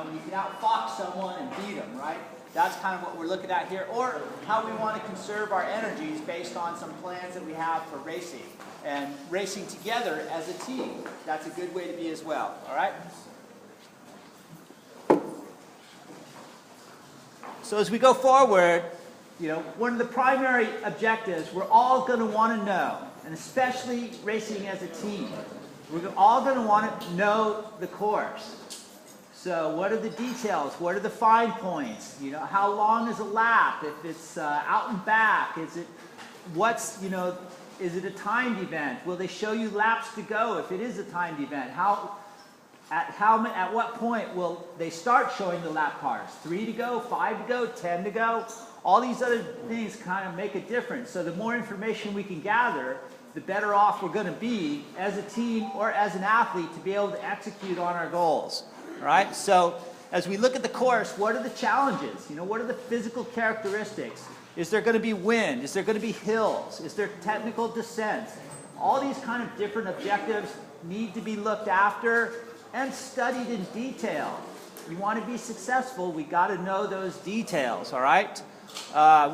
You can outfox someone and beat them, right? That's kind of what we're looking at here, or how we want to conserve our energies based on some plans that we have for racing. And racing together as a team, that's a good way to be as well, all right? So as we go forward, one of the primary objectives we're all going to want to know, and especially racing as a team, we're all going to want to know the course. So what are the details? What are the fine points? How long is a lap? If it's out and back, is it a timed event? Will they show you laps to go if it is a timed event? At what point will they start showing the lap cars? 3 to go, 5 to go, 10 to go? All these other things kind of make a difference. So the more information we can gather, the better off we're going to be as a team or as an athlete to be able to execute on our goals. All right? So as we look at the course, what are the challenges? What are the physical characteristics? Is there going to be wind? Is there going to be hills? Is there technical descents? All these kind of different objectives need to be looked after and studied in detail. You want to be successful, we got to know those details, all right?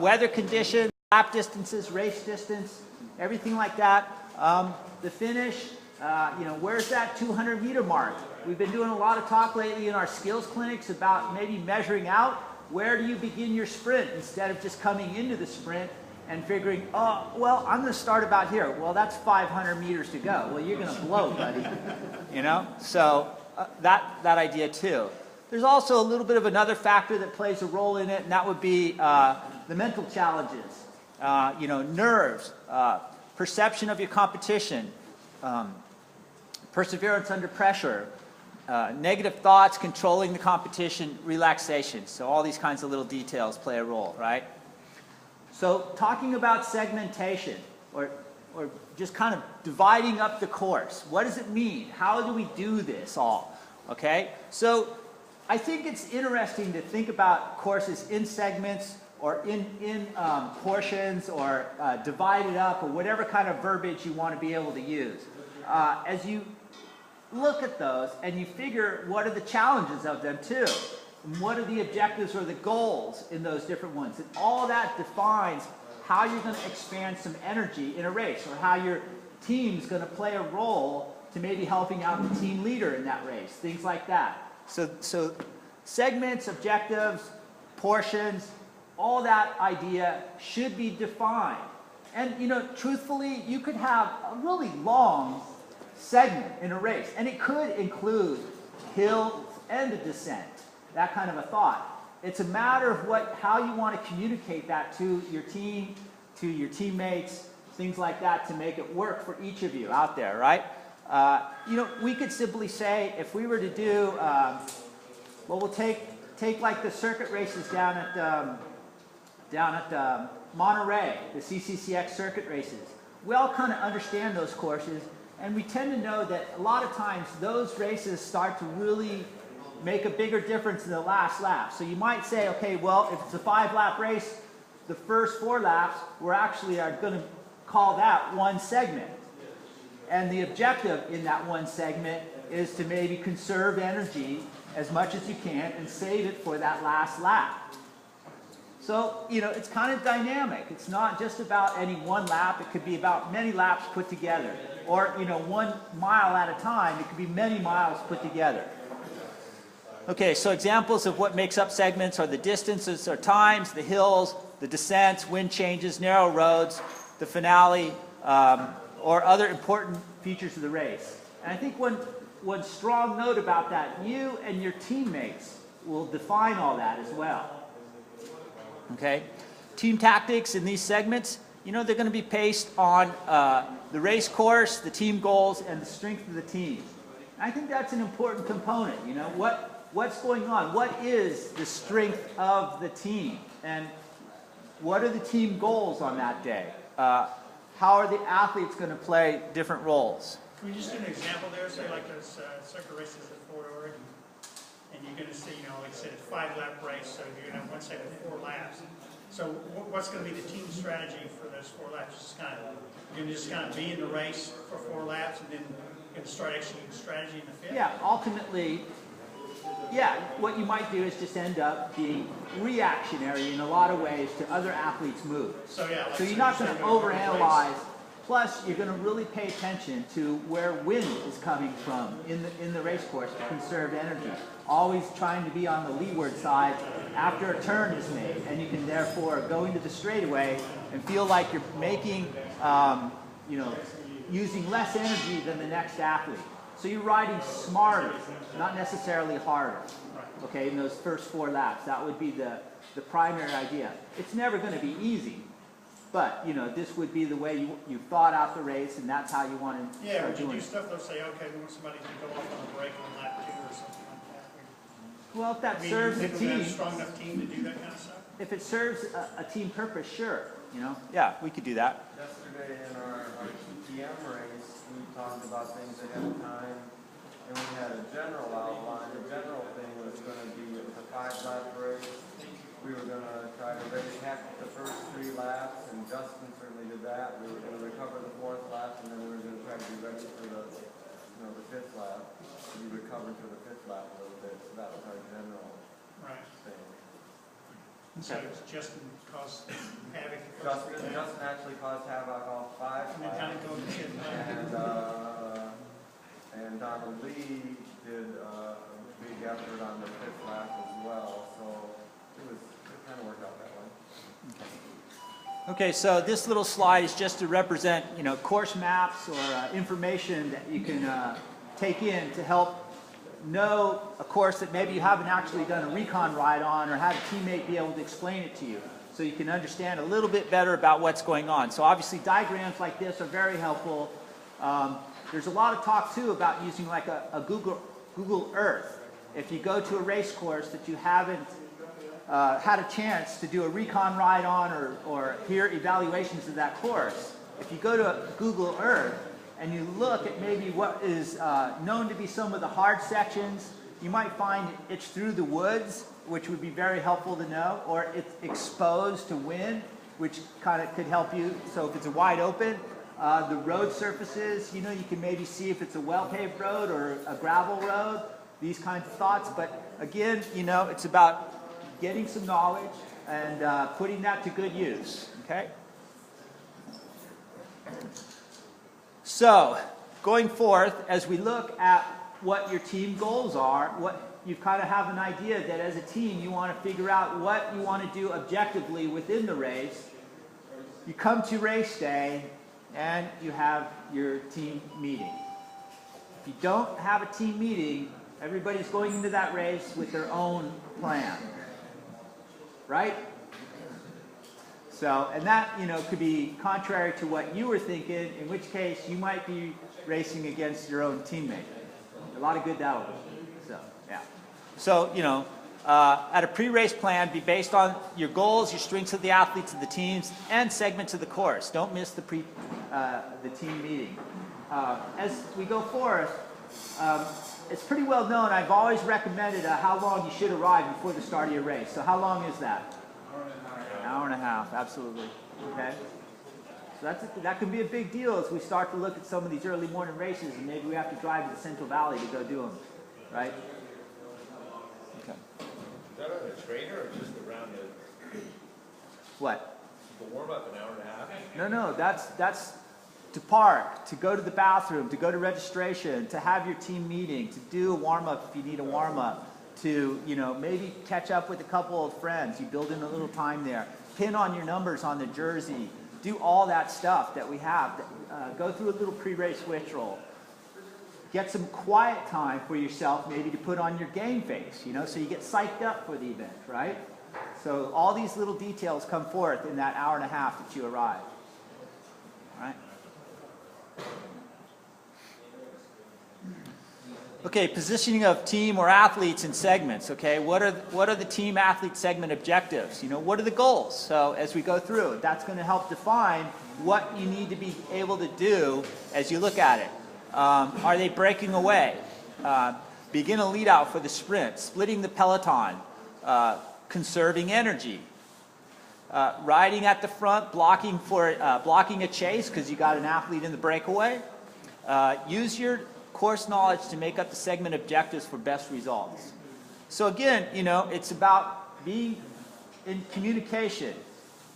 Weather conditions, lap distances, race distance, everything like that. The finish, where's that 200-meter mark? We've been doing a lot of talk lately in our skills clinics about maybe measuring out where do you begin your sprint instead of just coming into the sprint and figuring, oh, well, I'm going to start about here. Well, that's 500 meters to go. Well, you're going to blow, buddy. So that idea too. There's also a little bit of another factor that plays a role in it, and that would be the mental challenges. Nerves, perception of your competition, perseverance under pressure, negative thoughts, controlling the competition, relaxation. So all these kinds of little details play a role, right? So talking about segmentation, or just kind of dividing up the course. What does it mean? How do we do this all? Okay? So I think it's interesting to think about courses in segments or in portions or divided up or whatever kind of verbiage you want to be able to use. As you look at those and you figure what are the challenges of them too, and what are the objectives or the goals in those different ones, and all that defines how you're going to expand some energy in a race, or how your team's going to play a role to maybe helping out the team leader in that race, things like that. So segments, objectives, portions, all that idea should be defined. And truthfully, you could have a really long segment in a race, and it could include hills and a descent, that kind of a thought. It's a matter of how you want to communicate that to your team, to your teammates, things like that, to make it work for each of you out there, right? We could simply say, if we were to do, we'll take like the circuit races down at Monterey, the CCCX circuit races. We all kind of understand those courses, and we tend to know that a lot of times those races start to really make a bigger difference in the last lap. So you might say, okay, well, if it's a 5-lap race, the first 4 laps, we're actually going to call that one segment. And the objective in that one segment is to maybe conserve energy as much as you can and save it for that last lap. So, it's kind of dynamic. It's not just about any one lap. It could be about many laps put together. Or, 1 mile at a time. It could be many miles put together. Okay, so examples of what makes up segments are the distances or times, the hills, the descents, wind changes, narrow roads, the finale, or other important features of the race. And I think one strong note about that, you and your teammates will define all that as well. Okay? Team tactics in these segments, they're going to be based on the race course, the team goals, and the strength of the team. And I think that's an important component. What's going on? What is the strength of the team? And what are the team goals on that day? How are the athletes going to play different roles? Can you just give an example there? Say like those circuit races at Fort Oregon, and you're going to see, like I said, it's a 5-lap race, so you're going to have one segment of 4 laps. So what's going to be the team strategy for those 4 laps? You're going to just kind of be in the race for 4 laps, and then you're going to start executing strategy in the 5th? Yeah, ultimately, yeah, what you might do is just end up being reactionary in a lot of ways to other athletes' moves. So yeah, like So you're say not you going to start with a race. overanalyze. Plus, you're going to really pay attention to where wind is coming from in the race course to conserve energy. Always trying to be on the leeward side after a turn is made, and you can therefore go into the straightaway and feel like you're making, using less energy than the next athlete. So you're riding smarter, not necessarily harder. Okay, in those first 4 laps, that would be the primary idea. It's never going to be easy. But, this would be the way you thought out the race, and that's how you want to Yeah, start would you doing do it. stuff, they'll say, okay, we want somebody to go off on a break on lap 2 or something like that? Well, if that I mean, serves you the think we have a team, strong enough team to do that kind of stuff? if it serves a team purpose, sure, Yeah, we could do that. Yesterday in our TPM race, we talked about things ahead of time, and we had a general outline. The general thing was going to be a 5-lap race. We were going to try to race half the first 3 laps, and Justin certainly did that. We were going to recover the 4th lap, and then we were going to try to be ready for the 5th lap. We recovered for the 5th lap a little bit, so that was our general Right. thing. So Justin caused havoc. the first Justin three laps, actually caused havoc all 5 And then kind of laps. go to shit. And Donald Lee did a big effort on the 5th lap as well, so it kind of worked out that way. Okay, so this little slide is just to represent, course maps or information that you can take in to help know a course that maybe you haven't actually done a recon ride on, or had a teammate be able to explain it to you, so you can understand a little bit better about what's going on. So obviously diagrams like this are very helpful. There's a lot of talk too about using like a Google Earth. If you go to a race course that you haven't had a chance to do a recon ride on, or hear evaluations of that course, if you go to Google Earth and you look at maybe what is known to be some of the hard sections, you might find it's through the woods, which would be very helpful to know, or it's exposed to wind, which kind of could help you. So if it's a wide open, the road surfaces, you can maybe see if it's a well-paved road or a gravel road, these kinds of thoughts. But again, it's about getting some knowledge and putting that to good use, okay? So, going forth, as we look at what your team goals are, you kind of have an idea that as a team you want to figure out what you want to do objectively within the race. You come to race day and you have your team meeting. If you don't have a team meeting, everybody's going into that race with their own plan, right? So, and that, could be contrary to what you were thinking, in which case you might be racing against your own teammate. A lot of good that will be. So, yeah. So, at a pre-race plan, be based on your goals, your strengths of the athletes of the teams, and segments of the course. Don't miss the team meeting. As we go forth, it's pretty well known. I've always recommended how long you should arrive before the start of your race. So how long is that? Hour and a half, absolutely. Okay. So that can be a big deal as we start to look at some of these early morning races, and maybe we have to drive to the Central Valley to go do them, right? Okay. Is that on a trainer or just around What? the warm-up, an hour and a half? No, that's to park, to go to the bathroom, to go to registration, to have your team meeting, to do a warm-up if you need a warm-up, to, maybe catch up with a couple of friends. You build in a little time there. Pin on your numbers on the jersey. Do all that stuff that we have. Go through a little pre-race switch roll. Get some quiet time for yourself, maybe to put on your game face, so you get psyched up for the event, right? So all these little details come forth in that hour and a half that you arrive. All right? Okay, positioning of team or athletes in segments, okay? What are the team athlete segment objectives? What are the goals? So as we go through, that's going to help define what you need to be able to do as you look at it. Are they breaking away? Begin a lead out for the sprint, splitting the peloton, conserving energy, riding at the front, blocking a chase because you got an athlete in the breakaway. Use your course knowledge to make up the segment objectives for best results. So again, you know, it's about being in communication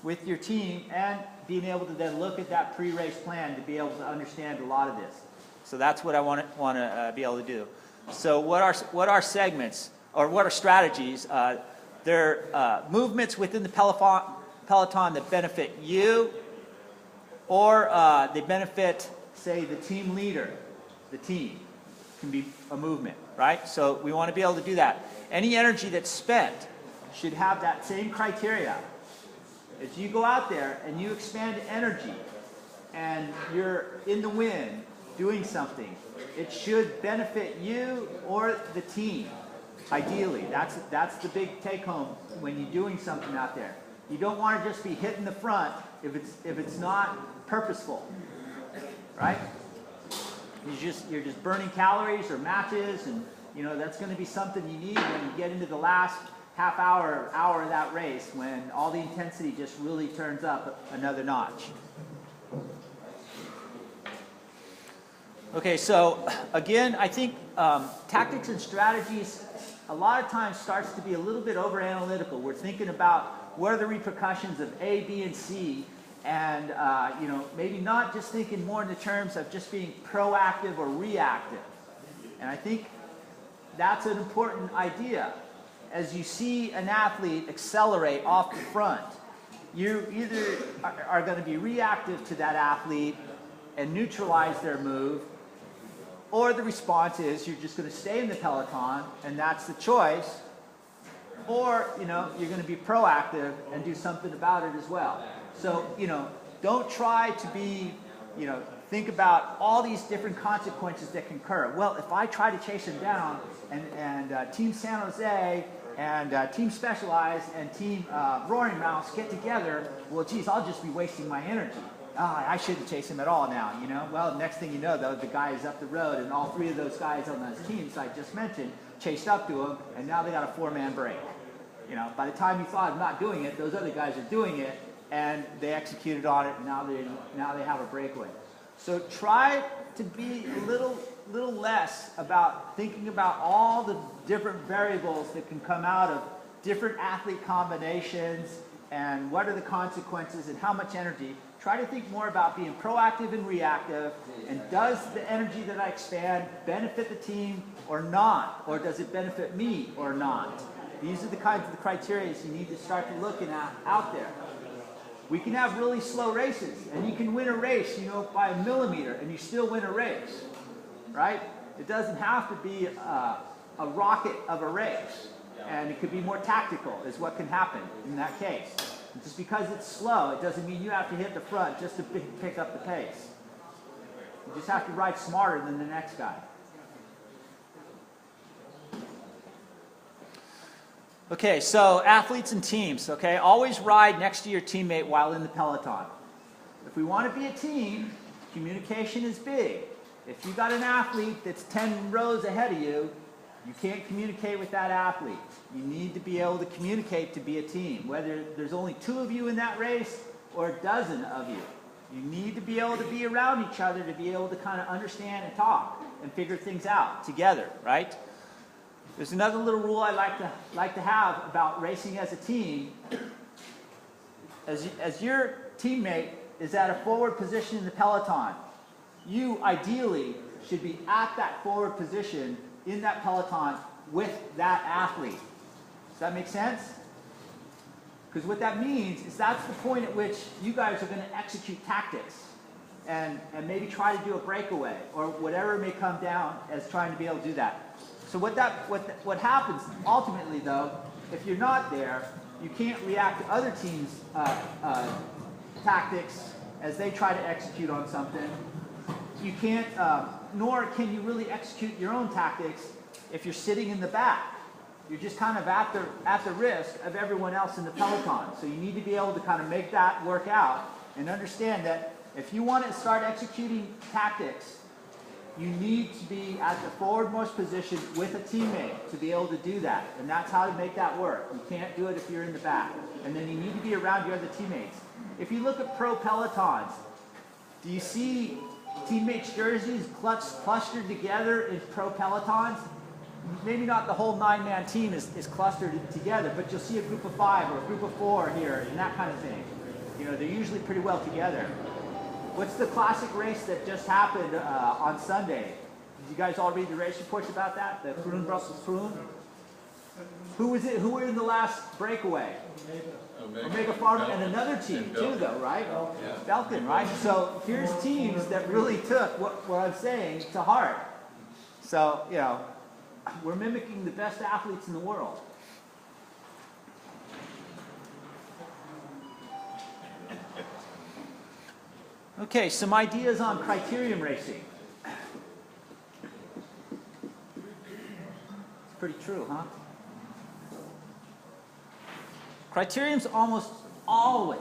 with your team and being able to then look at that pre-race plan to be able to understand a lot of this. So that's what I want to be able to do. So what are segments, or what are strategies? They're movements within the peloton that benefit you, or they benefit, say, the team leader. The team can be a movement, right? So we want to be able to do that. Any energy that's spent should have that same criteria. If you go out there and you expend energy and you're in the wind doing something, it should benefit you or the team, ideally. That's the big take home when you're doing something out there. You don't want to just be hitting the front if it's not purposeful, right? You're just burning calories or matches, and you know that's going to be something you need when you get into the last half hour of that race, when all the intensity just really turns up another notch. Okay, so again, I think tactics and strategies a lot of times starts to be a little bit over analytical. We're thinking about what are the repercussions of A, B, and C, and you know, maybe not just thinking more in the terms of just being proactive or reactive. And I think that's an important idea. As you see an athlete accelerate off the front, you either are going to be reactive to that athlete and neutralize their move, or the response is you're just going to stay in the peloton, and that's the choice, or you know, you're going to be proactive and do something about it as well. So, you know, don't try to be, you know, think about all these different consequences that can occur. Well, if I try to chase him down and Team San Jose and Team Specialized and Team Roaring Mouse get together, well, geez, I'll just be wasting my energy. I shouldn't chase him at all now, you know? Well, next thing you know, though, the guy is up the road, and all three of those guys on those teams I just mentioned chased up to him, and now they got a four-man break. You know, by the time you thought of not doing it, those other guys are doing it, and they executed on it, and now they have a breakaway. So try to be a little less about thinking about all the different variables that can come out of different athlete combinations and what are the consequences and how much energy. Try to think more about being proactive and reactive, and does the energy that I expand benefit the team or not? Or does it benefit me or not? These are the kinds of criteria you need to start to looking at out there. We can have really slow races, and you can win a race, you know, by a millimeter, and you still win a race, right? It doesn't have to be a rocket of a race, and it could be more tactical is what can happen in that case. Just because it's slow, it doesn't mean you have to hit the front just to pick up the pace. You just have to ride smarter than the next guy. Okay, so athletes and teams, okay? Always ride next to your teammate while in the peloton. If we want to be a team, communication is big. If you got an athlete that's 10 rows ahead of you, you can't communicate with that athlete. You need to be able to communicate to be a team, whether there's only 2 of you in that race or a dozen of you. You need to be able to be around each other to be able to kind of understand and talk and figure things out together, right? There's another little rule I like to have about racing as a team. As your teammate is at a forward position in the peloton, you ideally should be at that forward position in that peloton with that athlete. Does that make sense? Because what that means is that's the point at which you guys are going to execute tactics and maybe try to do a breakaway or whatever may come down as trying to be able to do that. So what happens ultimately, though, if you're not there, you can't react to other teams' tactics as they try to execute on something. You can't, nor can you really execute your own tactics if you're sitting in the back. You're just kind of at the risk of everyone else in the peloton. So you need to be able to kind of make that work out and understand that if you want to start executing tactics, you need to be at the forwardmost position with a teammate to be able to do that. And that's how to make that work. You can't do it if you're in the back. And then you need to be around your other teammates. If you look at pro pelotons, do you see teammates' jerseys clustered together in pro pelotons? maybe not the whole 9-man team is clustered together, but you'll see a group of 5 or a group of 4 here and that kind of thing. You know, they're usually pretty well together. What's the classic race that just happened on Sunday? Did you guys all read the race reports about that? The Kroon Brussels Kroon? Who was it? Who were in the last breakaway? Omega Pharma and another team too, though, right? Belkin, right? So here's teams that really took what I'm saying to heart. So, you know, we're mimicking the best athletes in the world. Okay, some ideas on criterium racing. It's pretty true, huh? Criteriums almost always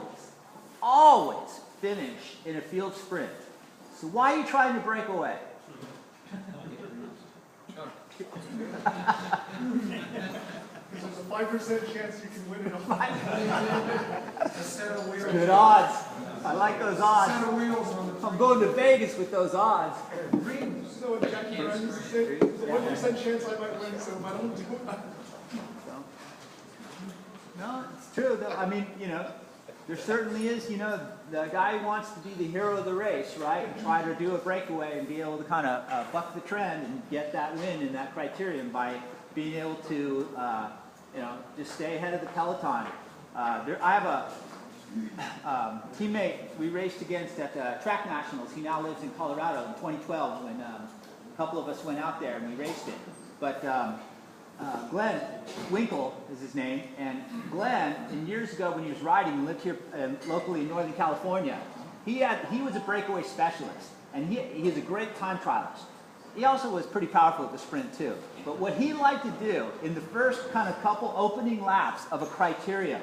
finish in a field sprint. So why are you trying to break away? There's a 5% chance you can win it. A set of wheels. Good odds. I like those Set odds. of wheels on the I'm going to Vegas with those odds. green. So what Jackie Brown used to say, there's a 1% chance I might win, so if I don't do it, No, it's true though. I mean, you know, there certainly is, you know, the guy who wants to be the hero of the race, right? And try to do a breakaway and be able to kind of buck the trend and get that win in that criterium by being able to, you know, just stay ahead of the peloton. I have a teammate we raced against at the Track Nationals. He now lives in Colorado in 2012 when a couple of us went out there and we raced it. But Glenn Winkle is his name, and Glenn, years ago when he was riding and lived here locally in Northern California, he was a breakaway specialist, and he was a great time trialist. He also was pretty powerful at the sprint too. But what he liked to do in the first kind of couple opening laps of a criterium,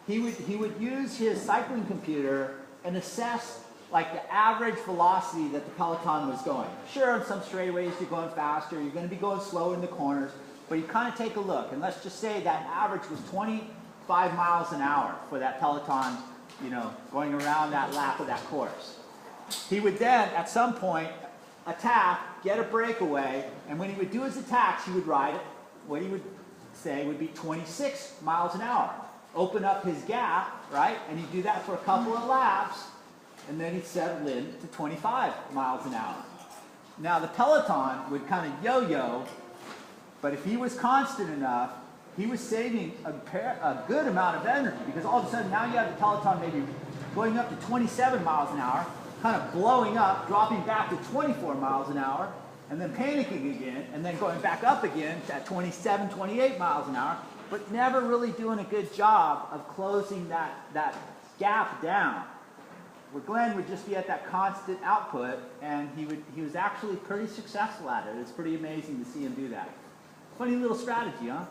he would use his cycling computer and assess like the average velocity that the peloton was going. Sure, on some straightaways you're going faster, you're going to be going slower in the corners, but you kind of take a look, and let's just say that average was 25 miles an hour for that peloton, you know, going around that lap of that course. He would then, at some point, attack, get a breakaway, and when he would do his attacks, he would ride it, what he would say would be 26 miles an hour. Open up his gap, right, and he'd do that for a couple of laps, and then he'd settle in to 25 miles an hour. Now the peloton would kind of yo-yo, but if he was constant enough, he was saving a good amount of energy, because all of a sudden now you have the peloton maybe going up to 27 miles an hour, kind of blowing up, dropping back to 24 miles an hour, and then panicking again, and then going back up again at 27, 28 miles an hour, but never really doing a good job of closing that gap down. Where Glenn would just be at that constant output, and he was actually pretty successful at it. It's pretty amazing to see him do that. Funny little strategy, huh?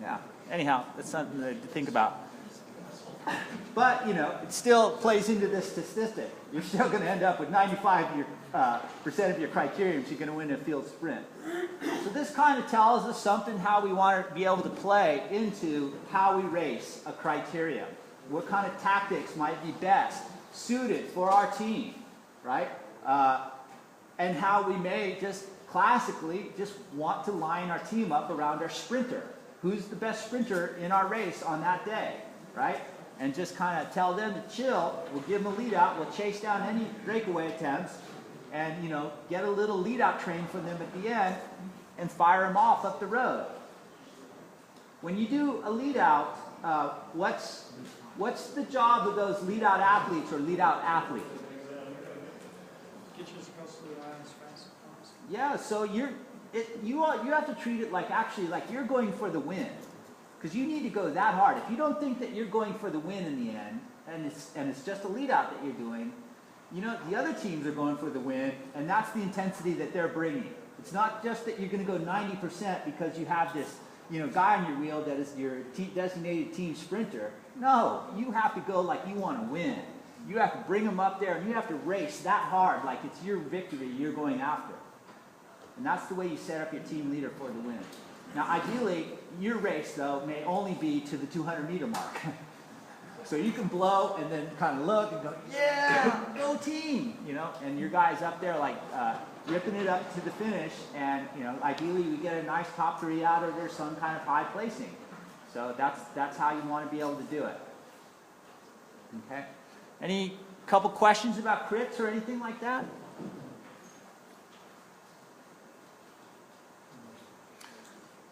Yeah. Anyhow, that's something to think about. But, you know, it still plays into this statistic. You're still going to end up with 95% of your criteriums. You're going to win a field sprint. So this kind of tells us something how we want to be able to play into how we race a criterium. What kind of tactics might be best suited for our team, right? And how we may just classically just want to line our team up around our sprinter. Who's the best sprinter in our race on that day, right? And just kind of tell them to chill. We'll give them a lead out. We'll chase down any breakaway attempts and, you know, get a little lead out train from them at the end and fire them off up the road. When you do a lead out, what's the job of those lead out athletes or lead out athlete? Get you as close to the line as fast as possible. Yeah, so you have to treat it like actually like you're going for the win. Because you need to go that hard. If you don't think that you're going for the win in the end, and it's just a lead out that you're doing, you know, the other teams are going for the win, and that's the intensity that they're bringing. It's not just that you're going to go 90% because you have this, you know, guy on your wheel that is your designated team sprinter. No, you have to go like you want to win. You have to bring them up there, and you have to race that hard like it's your victory you're going after. And that's the way you set up your team leader for the win. Now, ideally, your race, though, may only be to the 200-meter mark. So you can blow and then kind of look and go, yeah, go team, you know, and your guy's up there like ripping it up to the finish, and you know, ideally we get a nice top 3 out of there, some kind of high placing. So that's how you want to be able to do it. Okay. Any couple questions about crits or anything like that?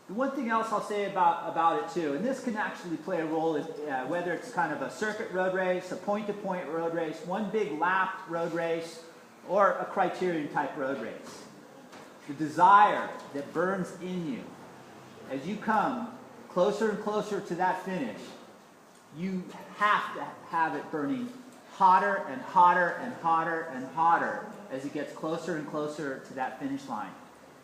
The one thing else I'll say about it too, and this can actually play a role in whether it's kind of a circuit road race, a point-to-point road race, one big lap road race, or a criterion type road race. The desire that burns in you as you come closer and closer to that finish, you have to have it burning hotter and hotter and hotter and hotter as it gets closer and closer to that finish line.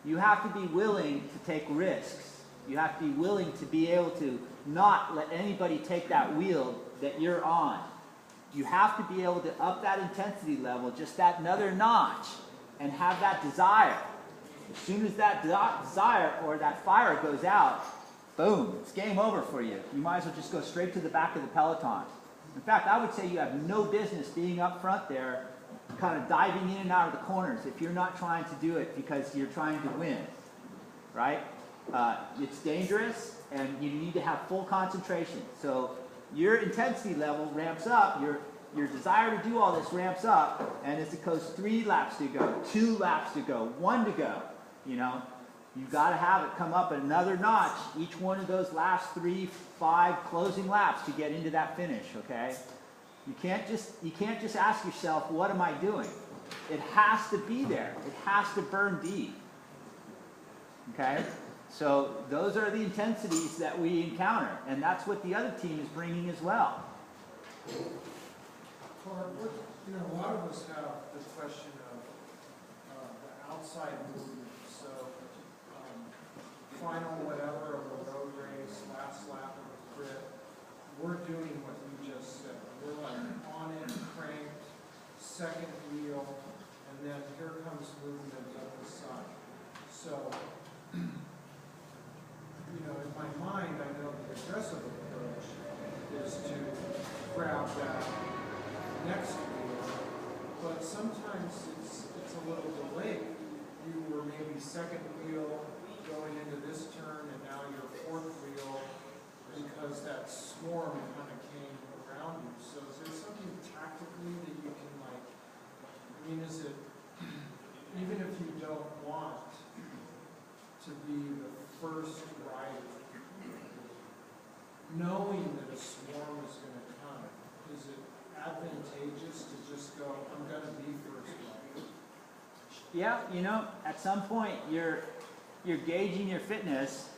You have to be willing to take risks. You have to be willing to be able to not let anybody take that wheel that you're on. You have to be able to up that intensity level just that another notch and have that desire. As soon as that desire or that fire goes out, boom, it's game over for you. You might as well just go straight to the back of the peloton. In fact, I would say you have no business being up front there, kind of diving in and out of the corners if you're not trying to do it because you're trying to win, right? It's dangerous, and you need to have full concentration. So your intensity level ramps up, your desire to do all this ramps up, and as it goes 3 laps to go, 2 laps to go, 1 to go, you know, you've got to have it come up another notch each one of those last 3, 5 closing laps to get into that finish, okay? You can't just ask yourself, what am I doing? It has to be there. It has to burn deep. Okay? So those are the intensities that we encounter, and that's what the other team is bringing as well. Clark, you know, a lot of us have the question of the outside movement. So, final whatever of a road race, last lap of a crit, we're doing what you just said. We're like on it, cranked, second wheel, and then here comes movement up the side. So, you know, in my mind, I know the aggressive approach is to grab that next wheel, but sometimes it's a little delayed. You were maybe second wheel going into this turn, and now you're fourth wheel because that swarm kind of came around you. So is there something tactically that you can like, I mean, is it, even if you don't want to be the first rider, knowing that a swarm is going to come, is it advantageous to just go, I'm going to be first rider? Yeah, you know, at some point you're gauging your fitness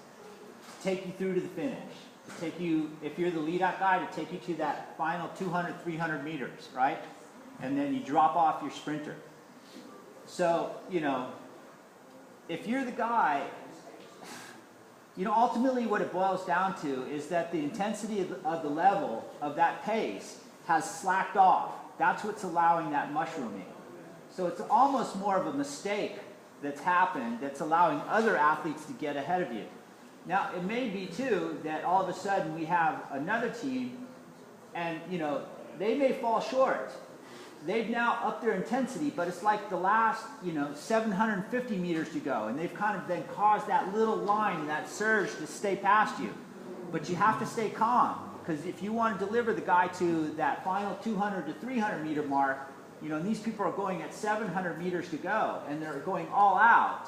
to take you through to the finish. To take you, if you're the lead-out guy, to take you to that final 200, 300 meters, right? And then you drop off your sprinter. So, you know, if you're the guy, you know, ultimately what it boils down to is that the intensity of the level of that pace has slacked off. That's what's allowing that mushrooming. So it's almost more of a mistake that's happened that's allowing other athletes to get ahead of you. Now, it may be, too, that all of a sudden we have another team and, you know, they may fall short. They've now upped their intensity, but it's like the last, you know, 750 meters to go, and they've kind of then caused that little line, that surge to stay past you. But you have to stay calm, because if you want to deliver the guy to that final 200 to 300 meter mark, you know, and these people are going at 700 meters to go, and they're going all out,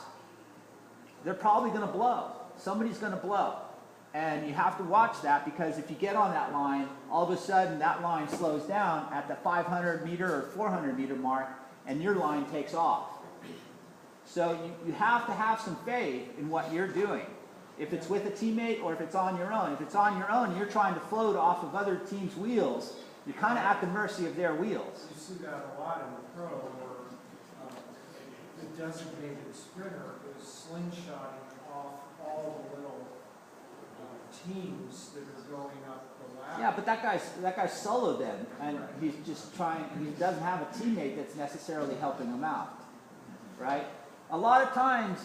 they're probably going to blow. Somebody's going to blow. And you have to watch that, because if you get on that line, all of a sudden that line slows down at the 500 meter or 400 meter mark, and your line takes off. So you have to have some faith in what you're doing. If it's with a teammate or if it's on your own. If it's on your own and you're trying to float off of other teams' wheels, you're kind of at the mercy of their wheels. You see that a lot in the pro, where the designated sprinter is slingshotting off all the little teams that are going up the ladder. Yeah, but that guy's solo then, and he's just trying. He doesn't have a teammate that's necessarily helping him out, right? A lot of times,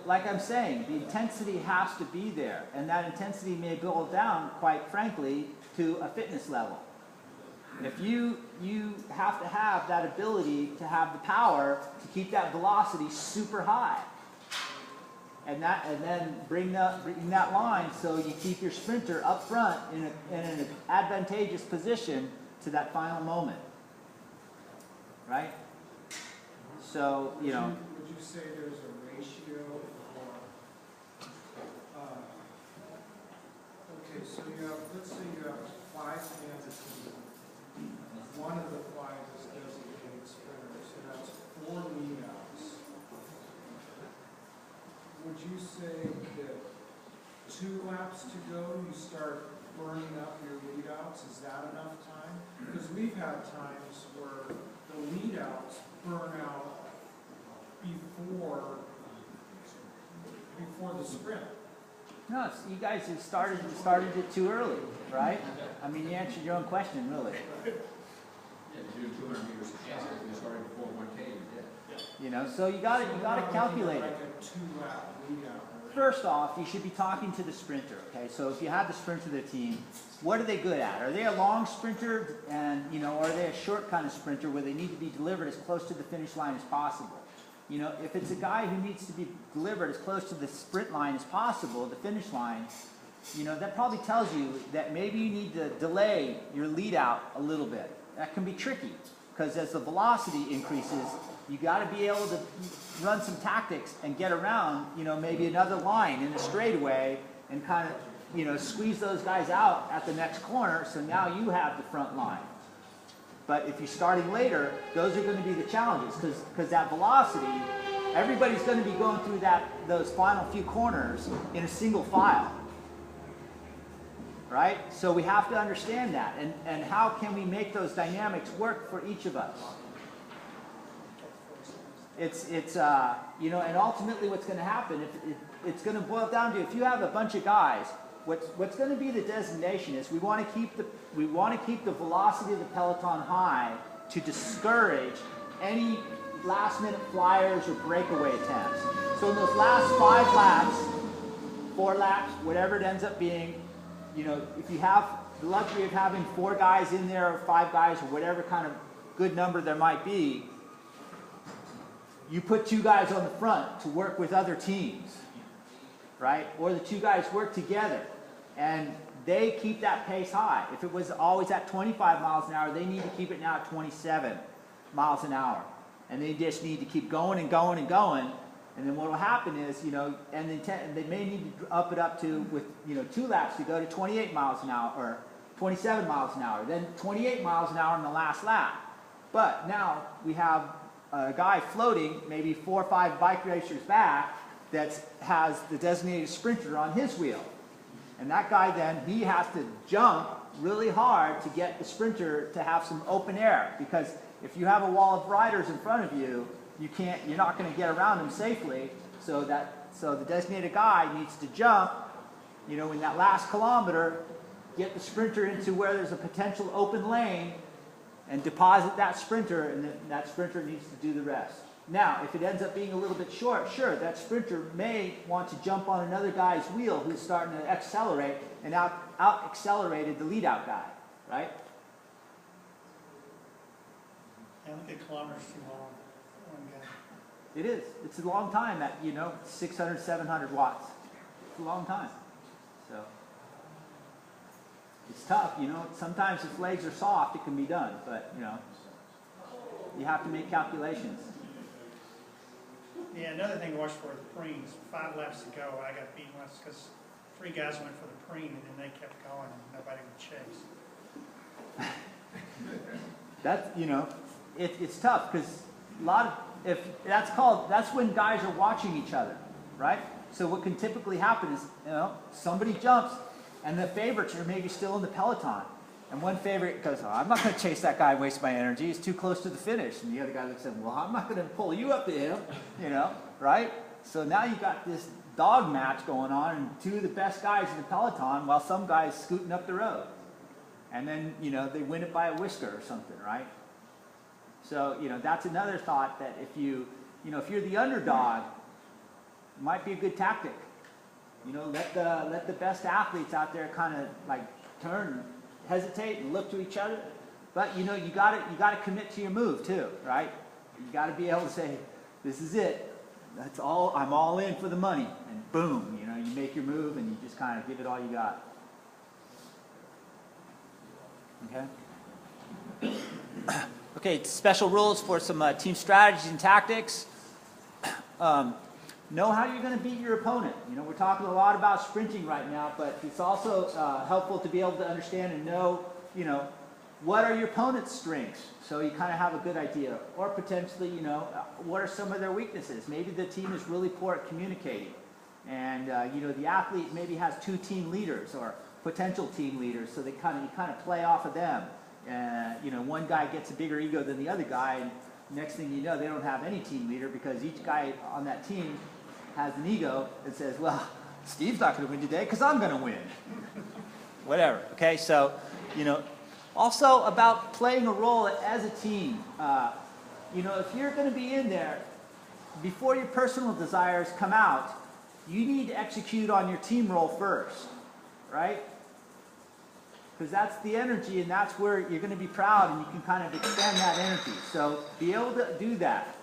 like I'm saying, the intensity has to be there, and that intensity may boil down, quite frankly, to a fitness level. If you have to have that ability to have the power to keep that velocity super high. And then bring that line so you keep your sprinter up front in an advantageous position to that final moment. Right? So, Would you say there's a ratio for, okay, so let's say you have 5 hands of team. One of the 5 is designated sprinter, so that's 4 lead outs. Would you say that 2 laps to go, you start burning up your lead outs? Is that enough time? Because we've had times where the lead outs burn out before the sprint. No, you guys have started it too early, right? I mean, you answered your own question, really. Yeah, you do 200 meters a chance, if you started before 1K, you did. So you gotta calculate it. Like a 2-lap lead out. First off, you should be talking to the sprinter, okay? So if you have the sprinter of the team, what are they good at? Are they a long sprinter and, are they a short kind of sprinter where they need to be delivered as close to the finish line as possible? If it's a guy who needs to be delivered as close to the sprint line as possible, the finish line, that probably tells you that maybe you need to delay your lead out a little bit. That can be tricky because as the velocity increases, you got to be able to run some tactics and get around, maybe another line in a straightaway and kind of, squeeze those guys out at the next corner. So now you have the front line. But if you're starting later, those are going to be the challenges because that velocity, everybody's going to be going through those final few corners in a single file. Right? So we have to understand that. And how can we make those dynamics work for each of us? It's and ultimately what's going to happen, it's going to boil down to if you have a bunch of guys, what's going to be the designation is we want to keep the velocity of the peloton high to discourage any last-minute flyers or breakaway attempts. So in those last 5 laps, 4 laps, whatever it ends up being, if you have the luxury of having 4 guys in there or 5 guys or whatever kind of good number there might be, you put 2 guys on the front to work with other teams, right? Or the 2 guys work together, and they keep that pace high. If it was always at 25 miles an hour, they need to keep it now at 27 miles an hour. And they just need to keep going and going and going. And then what will happen is, and they may need to up it up to, with 2 laps to go to 28 miles an hour, or 27 miles an hour, then 28 miles an hour in the last lap. But now we have a guy floating maybe 4 or 5 bike racers back that has the designated sprinter on his wheel. And that guy then, he has to jump really hard to get the sprinter to have some open air. Because if you have a wall of riders in front of you, you're not going to get around them safely. So the designated guy needs to jump, in that last kilometer, get the sprinter into where there's a potential open lane, and deposit that sprinter, and then that sprinter needs to do the rest. Now, if it ends up being a little bit short, sure, that sprinter may want to jump on another guy's wheel who's starting to accelerate and out-accelerated the lead-out guy, right? I don't think a kilometer's too long for one guy. It is. It's a long time at, 600, 700 watts. It's a long time. So it's tough, Sometimes if legs are soft, it can be done, but, you have to make calculations. Yeah, another thing to watch for the preens. 5 laps to go, I got beat once because 3 guys went for the preen and then they kept going and nobody would chase. It's tough because that's when guys are watching each other, right? So what can typically happen is, somebody jumps and the favorites are maybe still in the peloton. And one favorite goes, I'm not going to chase that guy and waste my energy. He's too close to the finish. And the other guy looks at him, well, I'm not going to pull you up to him, right? So now you got this dog match going on and 2 of the best guys in the peloton while some guy's scooting up the road. And then, they win it by a whisker or something, right? So, that's another thought that if you're the underdog, it might be a good tactic. Let the best athletes out there kind of like turn, hesitate and look to each other But you know, you gotta commit to your move too, right? You gotta be able to say, this is it. That's all, I'm all in for the money. And boom, you know, you make your move and you just kind of give it all you got. Okay? Okay, special rules for some team strategies and tactics. Know how you're going to beat your opponent. You know, we're talking a lot about sprinting right now, but it's also helpful to be able to understand and know, you know, what are your opponent's strengths, so you kind of have a good idea. Or potentially, you know, what are some of their weaknesses? Maybe the team is really poor at communicating, and you know, the athlete maybe has 2 team leaders or potential team leaders, so you kind of play off of them. You know, one guy gets a bigger ego than the other guy, and next thing you know, they don't have any team leader because each guy on that team has an ego and says, well, Steve's not going to win today because I'm going to win. Whatever, okay? So, you know, also about playing a role as a team. You know, if you're going to be in there, before your personal desires come out, you need to execute on your team role first, right? Because that's the energy, and that's where you're going to be proud, and you can kind of extend that energy. So be able to do that.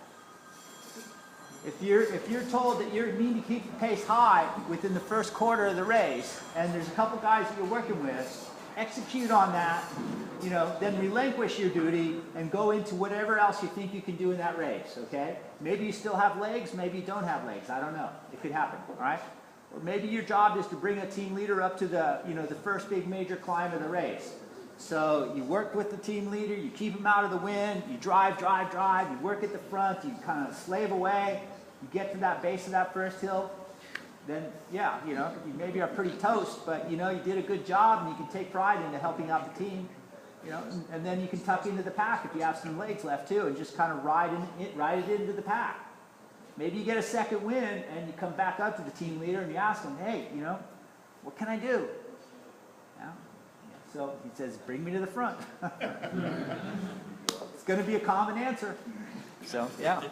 If you're told that you need to keep the pace high within the first quarter of the race, and there's a couple guys that you're working with, execute on that, you know, then relinquish your duty and go into whatever else you think you can do in that race, okay? Maybe you still have legs, maybe you don't have legs, I don't know. It could happen, all right? Or maybe your job is to bring a team leader up to the, you know, the first big major climb of the race. So you work with the team leader, you keep him out of the wind, you drive, you work at the front, you kind of slave away, you get to that base of that first hill, then yeah, you know, you maybe are pretty toast, but you know, you did a good job and you can take pride into helping out the team, you know, and then you can tuck into the pack if you have some legs left too, and just kind of ride it into the pack. Maybe you get a second win and you come back up to the team leader and you ask him, hey, you know, what can I do? Yeah. So he says, bring me to the front. It's going to be a common answer. So, yeah.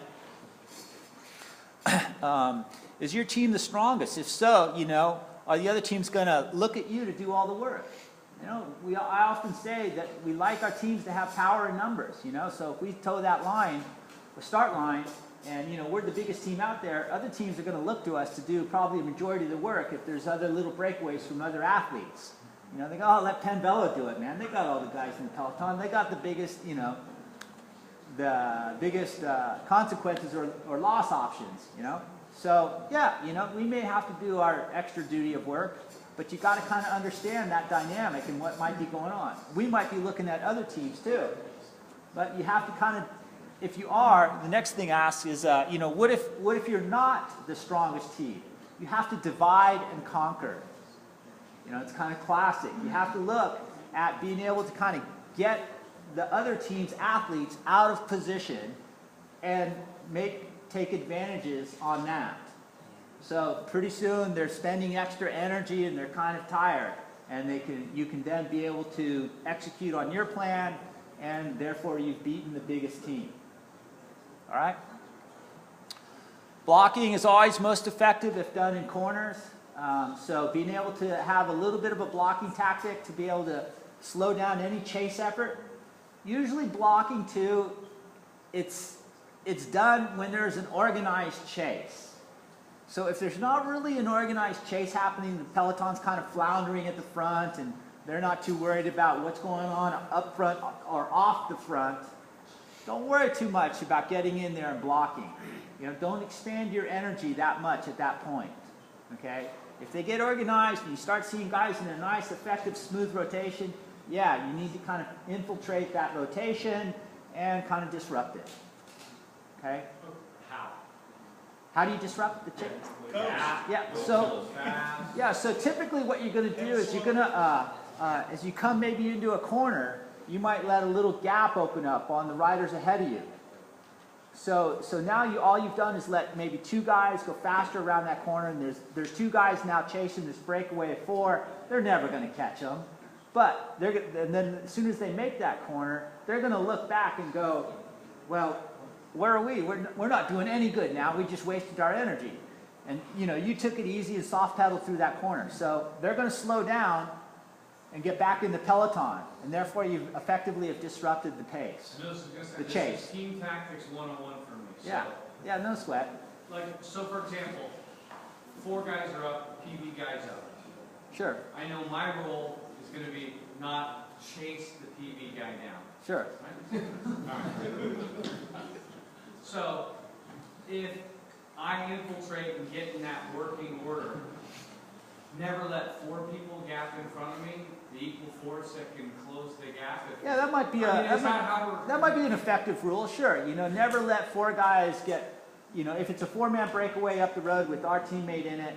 Is your team the strongest? If so, you know, are the other teams going to look at you to do all the work? You know, I often say that we like our teams to have power in numbers, you know, so if we toe that line, the start line, and, you know, we're the biggest team out there, other teams are going to look to us to do probably a majority of the work if there's other little breakaways from other athletes. You know, they go, oh, let Penn Velo do it, man. They got all the guys in the peloton. They got the biggest, you know, consequences or loss options, you know. So, yeah, you know, we may have to do our extra duty of work, but you got to kind of understand that dynamic and what might be going on. We might be looking at other teams too, but you have to kind of, if you are, the next thing asked is, you know, what if you're not the strongest team? You have to divide and conquer. You know, it's kind of classic. You have to look at being able to kind of get the other team's athletes out of position and take advantages on that. So pretty soon they're spending extra energy and they're kind of tired, and you can then be able to execute on your plan, and therefore you've beaten the biggest team. All right? Blocking is always most effective if done in corners. So being able to have a little bit of a blocking tactic to be able to slow down any chase effort. Usually blocking too, it's done when there's an organized chase. So if there's not really an organized chase happening, the peloton's kind of floundering at the front and they're not too worried about what's going on up front or off the front, don't worry too much about getting in there and blocking. You know, don't expand your energy that much at that point, okay? If they get organized and you start seeing guys in a nice, effective, smooth rotation, yeah, you need to kind of infiltrate that rotation and kind of disrupt it, okay? How do you disrupt the chase? Yeah, so typically what you're going to do is you're going to, as you come maybe into a corner, you might let a little gap open up on the riders ahead of you. So now all you've done is let maybe 2 guys go faster around that corner, and there's 2 guys now chasing this breakaway of 4. They're never going to catch them. But and then as soon as they make that corner, they're going to look back and go, well, where are we? We're not doing any good now. We just wasted our energy. And, you know, you took it easy and soft pedaled through that corner. So they're going to slow down, and get back in the peloton, and therefore you effectively have disrupted the pace. No, so The this chase. is team tactics 101 for me. So, Yeah, yeah, no sweat. Like, so for example, 4 guys are up, PB guys up. Sure, I know my role is going to be not chase the PB guy down. sure. Right? All right. So, if I infiltrate and get in that working order, never let 4 people gap in front of me, the equal force that can close the gap. Yeah, that might be I mean, a, is that how we're... that might be an effective rule, sure. You know, never let 4 guys get, you know, if it's a 4-man breakaway up the road with our teammate in it,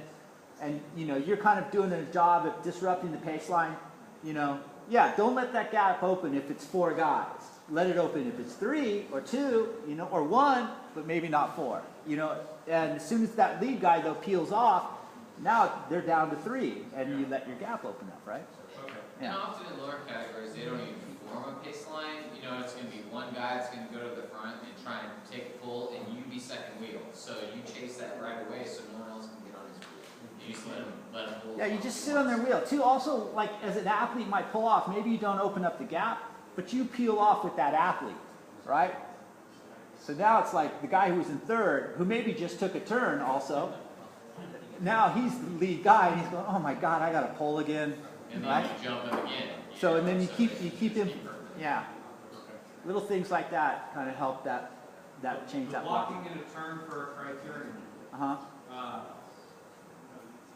and, you know, you're kind of doing a job of disrupting the pace line, you know, yeah, don't let that gap open if it's 4 guys. Let it open if it's 3 or 2, you know, or 1, but maybe not 4, you know. And as soon as that lead guy, though, peels off, now they're down to 3, and you let your gap open up, right? Okay. And often in lower categories, they don't even form a pace line. You know, it's going to be one guy that's going to go to the front and try and take a pull, and you be second wheel. So you chase that right away so no one else can get on his wheel. You just let him pull. Yeah, you just sit on their wheel. Too, also, like, as an athlete might pull off, maybe you don't open up the gap, but you peel off with that athlete, right? So now it's like the guy who was in 3rd, who maybe just took a turn also, now he's the lead guy, and he's going, oh my God, I got to pull again, And right? then you jump him again. So, and then you keep him, yeah. Little things like that kind of help that change The that blocking in a turn for a criterion. Uh-huh.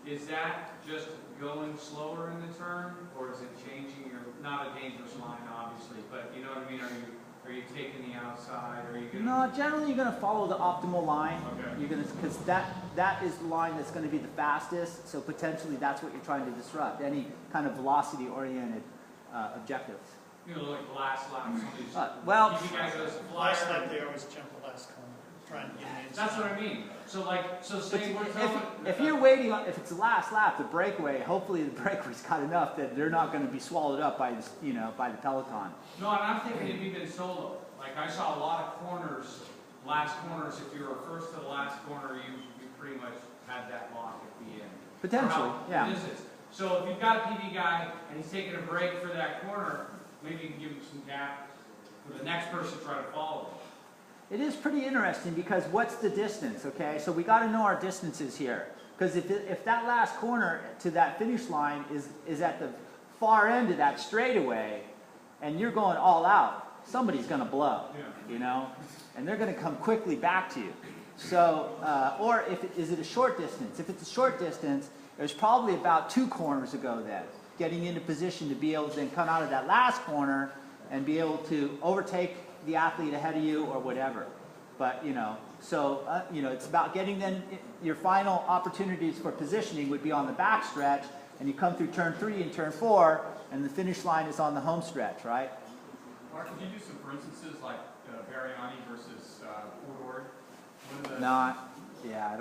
Is that just going slower in the turn, or is it changing your, not a dangerous line, obviously, but you know what I mean? Are you taking the outside? Are you going No, generally you're going to follow the optimal line. Okay. You're going to, because that is the line that's going to be the fastest. So potentially that's what you're trying to disrupt. Any kind of velocity-oriented objectives. you know, like the last lap, somebody's, Well, you guys goes Last flyer. lap, they always jump the last corner, trying to get in. That's what I mean. So like, so but say we're throwing. if you're waiting on, if it's the last lap, the breakaway, hopefully the breakaway's got enough that they're not going to be swallowed up by this, you know, by the peloton. No, and I'm thinking if you've been solo, like I saw a lot of corners, last corners, if you were first to the last corner, you pretty much had that lock at the end. Potentially, Or how yeah. it is. So if you've got a PD guy and he's taking a break for that corner, maybe you can give him some gap for the next person to try to follow him. It is pretty interesting because what's the distance, okay? So we got to know our distances here. Because if that last corner to that finish line is at the far end of that straightaway and you're going all out, somebody's going to blow, you know? And they're going to come quickly back to you. So, or is it a short distance? If it's a short distance, it was probably about 2 corners ago then, getting into position to be able to then come out of that last corner and be able to overtake the athlete ahead of you or whatever. But, you know, so, you know, it's about getting then your final opportunities for positioning would be on the back stretch, and you come through turn 3 and turn 4, and the finish line is on the home stretch, right? Mark, could you do some for instances like Bariani versus Ford Ord? Not, yeah,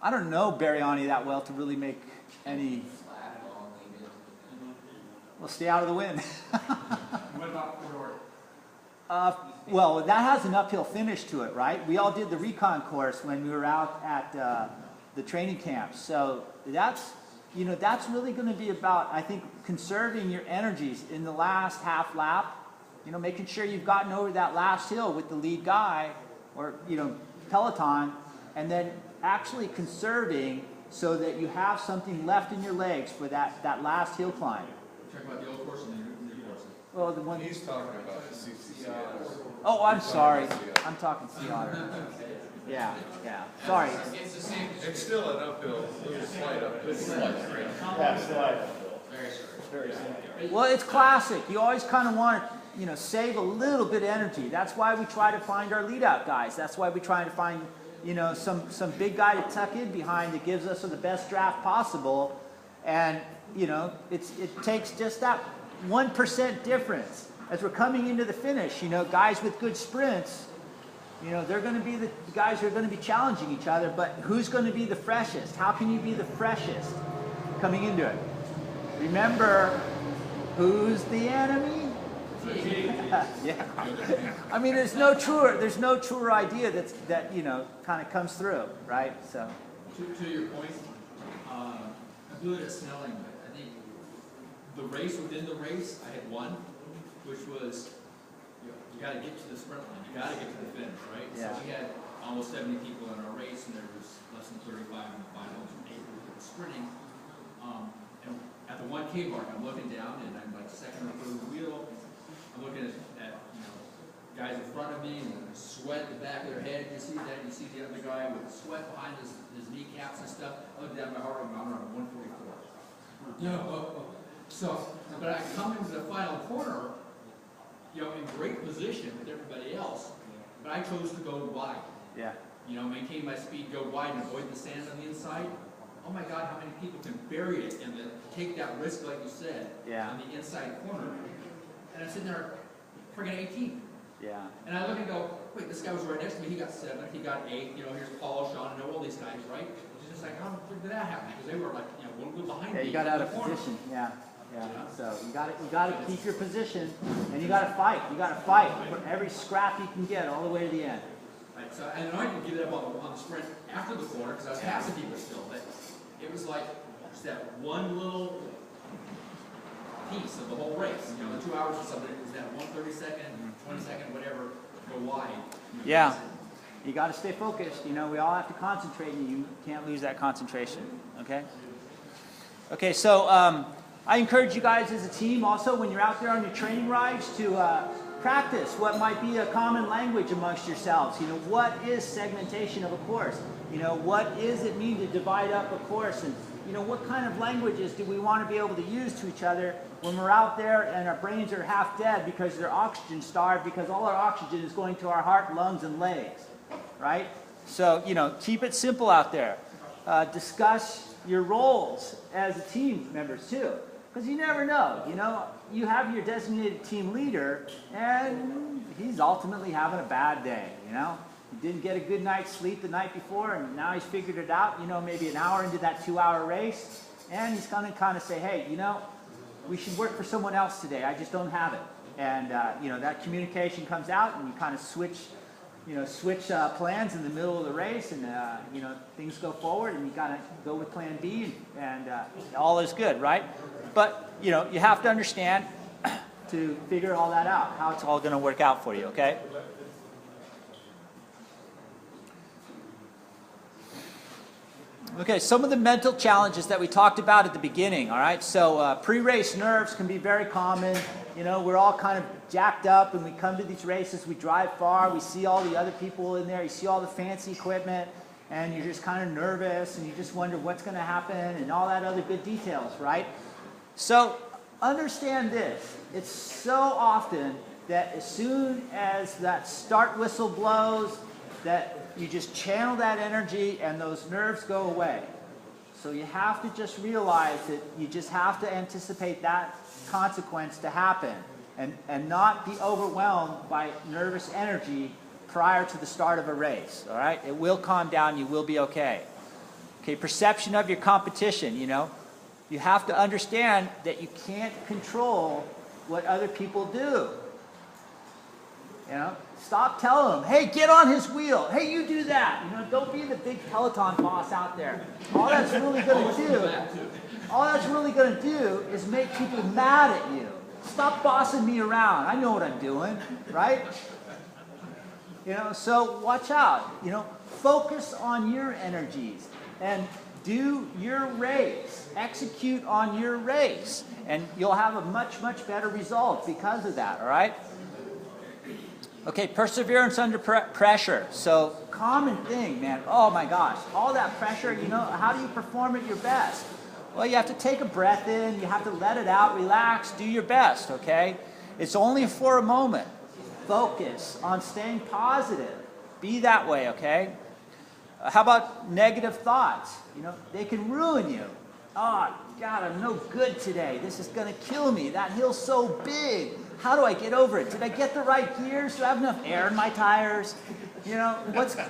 I don't know Bariani that well to really make any, Flat, long, lean into the finish. well, stay out of the wind. What about Ford Ord? Well, that has an uphill finish to it, right? We all did the recon course when we were out at the training camps. So that's, you know, that's really going to be about, I think, conserving your energies in the last half lap. You know, making sure you've gotten over that last hill with the lead guy or, you know, peloton, and then actually conserving so that you have something left in your legs for that last hill climb. Talk about the old course and the new course. Well, the one. He's talking about the CCCS. Oh, I'm sorry. I'm talking Sea Otter. Yeah, yeah. Sorry. It's the same. It's still an uphill, little slight uphill. Very short. Well, it's classic. You always kind of want to, you know, save a little bit of energy. That's why we try to find our lead out guys. That's why we try to find, you know, some big guy to tuck in behind that gives us the best draft possible. And, you know, it takes just that 1% difference. As we're coming into the finish, you know, guys with good sprints, you know, they're going to be the guys who are going to be challenging each other, but who's going to be the freshest? How can you be the freshest coming into it? Remember, who's the enemy? Yeah. I mean, there's no truer idea that you know, kind of comes through, right? So. To your point, I'm good at smelling, but I think the race within the race, I had one, which was, you gotta get to the sprint line, you gotta get to the finish, right? Yeah. So we had almost 70 people in our race, and there was less than 35 in the finals, and 8 people sprinting. And at the 1K mark, I'm looking down, and I'm like second or third wheel. I'm looking at guys in front of me, and the sweat in the back of their head. You see that? You see the other guy with sweat behind his kneecaps and stuff. I look down, my heart rate, I'm around 144. So, but I come into the final corner, in great position with everybody else, but I chose to go wide. Yeah. Maintain my speed, go wide, and avoid the sand on the inside. Oh my God, how many people can bury it and then take that risk, like you said, Yeah. on the inside corner? And I'm sitting there, friggin' 18. Yeah. And I look and go, wait, this guy was right next to me. He got 7th, he got 8th. Here's Paul, Sean, I know all these guys, right? It's just like, how did that happen? Because they were like, one wheel behind me. Yeah, you got out of position. Yeah. Yeah. So you got to keep your position, and you got to fight. You got to fight for every scrap you can get all the way to the end. Right, so, and I didn't give it up on the sprint after the corner because I was passing people still, but it was like just that one little piece of the whole race. The 2 hours or something, it was that 1/32nd, 20-second, whatever, go wide. Yeah. You got to stay focused. We all have to concentrate, and you can't lose that concentration. Okay? Okay, so I encourage you guys as a team also, when you're out there on your training rides, to practice what might be a common language amongst yourselves. What is segmentation of a course? What does it mean to divide up a course? And, what kind of languages do we want to be able to use to each other when we're out there and our brains are half dead because they're oxygen starved, because all our oxygen is going to our heart, lungs, and legs, right? So, keep it simple out there. Discuss your roles as a team members too, because you never know. You have your designated team leader, and he's ultimately having a bad day. He didn't get a good night's sleep the night before, and now he's figured it out. Maybe an hour into that 2-hour race, and he's going to kind of say, hey, we should work for someone else today. I just don't have it. And that communication comes out, and you kind of switch plans in the middle of the race, and things go forward, and you got to go with plan B, and all is good, right? But you have to understand to figure all that out, how it's all going to work out for you. Okay. Okay, some of the mental challenges that we talked about at the beginning, all right? So pre-race nerves can be very common. We're all kind of jacked up, and we come to these races, we drive far, we see all the other people in there, you see all the fancy equipment, and you're just kind of nervous, and you just wonder what's going to happen, and all that other good details, right? So understand this. It's so often that as soon as that start whistle blows, that you just channel that energy and those nerves go away. So you have to just realize that you just have to anticipate that consequence to happen and not be overwhelmed by nervous energy prior to the start of a race, all right? It will calm down. You will be okay. Okay, perception of your competition, You have to understand that you can't control what other people do. Stop telling them, hey, get on his wheel. Hey, you do that. Don't be the big Peloton boss out there. All that's really going to do is make people mad at you. Stop bossing me around. I know what I'm doing, right? So watch out. Focus on your energies and do your race. Execute on your race, and you'll have a much, much better result because of that, all right? Okay, perseverance under pressure. So, common thing, man. Oh my gosh, all that pressure, how do you perform at your best? Well, you have to take a breath in, you have to let it out, relax, do your best, okay? It's only for a moment. Focus on staying positive. Be that way, okay? How about negative thoughts? They can ruin you. Oh, God, I'm no good today. This is going to kill me. That hill's so big. How do I get over it? Did I get the right gears? Do I have enough air in my tires?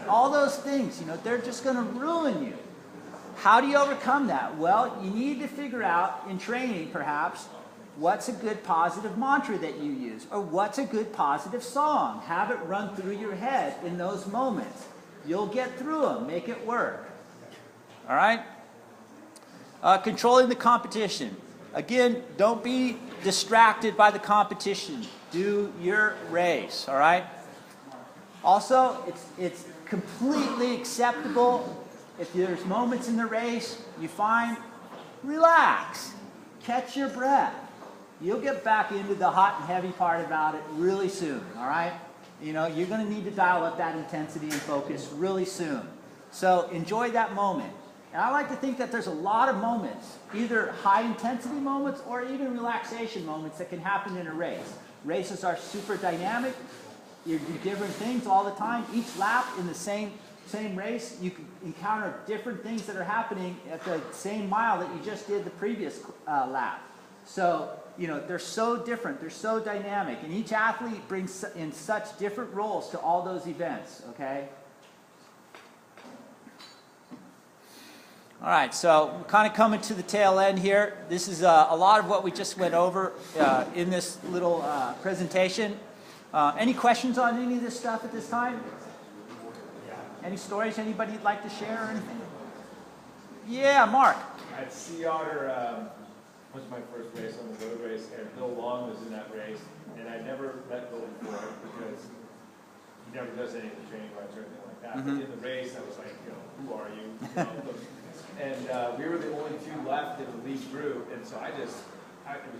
All those things, they're just going to ruin you. How do you overcome that? Well, you need to figure out in training, perhaps, what's a good positive mantra that you use, or what's a good positive song. Have it run through your head in those moments. You'll get through them. Make it work. All right? Controlling the competition. Again, don't be distracted by the competition. Do your race, all right? Also, it's completely acceptable if there's moments in the race you find, relax, catch your breath. You'll get back into the hot and heavy part about it really soon, all right? You know, you're going to need to dial up that intensity and focus really soon. So enjoy that moment. And I like to think that there's a lot of moments, either high intensity moments or even relaxation moments that can happen in a race. Races are super dynamic. You do different things all the time. Each lap in the same race, you can encounter different things that are happening at the same mile that you just did the previous lap. So, you know, they're so different, they're so dynamic, and each athlete brings in such different roles to all those events, okay? All right, so we're kind of coming to the tail end here. This is a lot of what we just went over in this little presentation. Any questions on any of this stuff at this time? Any stories anybody'd like to share or anything? Yeah, Mark. At Sea Otter was my first race on the road race, and Bill Long was in that race, and I never met Bill before because he never does any of the training rides or anything like that. But in the race, I was like, you know, who are you? And we were the only two left in the lead group, and so it was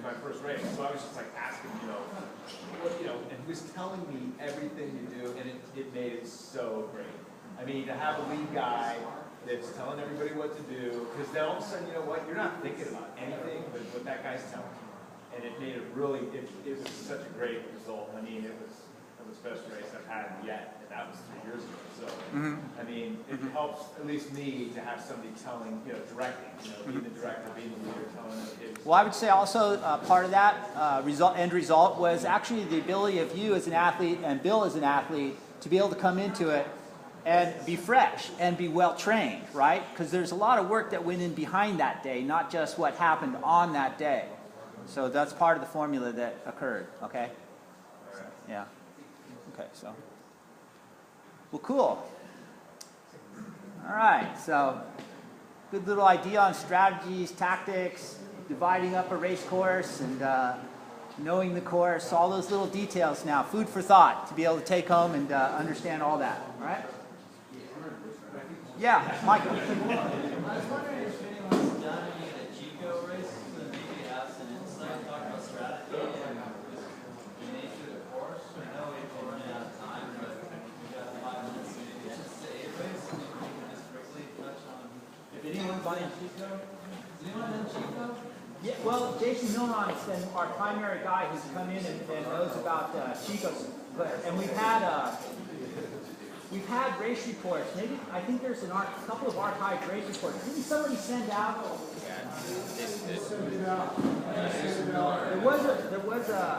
my first race, so I was just like asking, you know, what, you know, and he was telling me everything to do, and it made it so great. I mean, to have a lead guy that's telling everybody what to do, because then all of a sudden, you know what, you're not thinking about anything but what that guy's telling you. And it made it really, it was such a great result. I mean, it was the best race I've had yet, and that was 3 years ago. So, I mean, it helps, at least me, to have somebody telling, you know, directing, you know, being the director, being the leader, telling them. Well, I would say also part of that end result was actually the ability of you as an athlete and Bill as an athlete to be able to come into it and be fresh and be well trained, right? Because there's a lot of work that went in behind that day, not just what happened on that day. So that's part of the formula that occurred, okay? Yeah. Okay, so. Well, cool. All right, so good little idea on strategies, tactics, dividing up a race course, and knowing the course, all those little details now. Food for thought to be able to take home and understand all that, all right? Yeah, Michael. I was wondering if anyone's done any of the Chico races and maybe have some insight, talk about strategy and the nature of the course. I know we've been running out of time, but we've got 5 minutes to maybe just say a race. Maybe we can just quickly touch on if anyone's done Chico. Has anyone done Chico? Yeah, well, Jason Milron has been our primary guy who's come in and knows about Chico's. And we've had race reports. Maybe I think there's a couple of archived race reports. Didn't somebody send out? There was a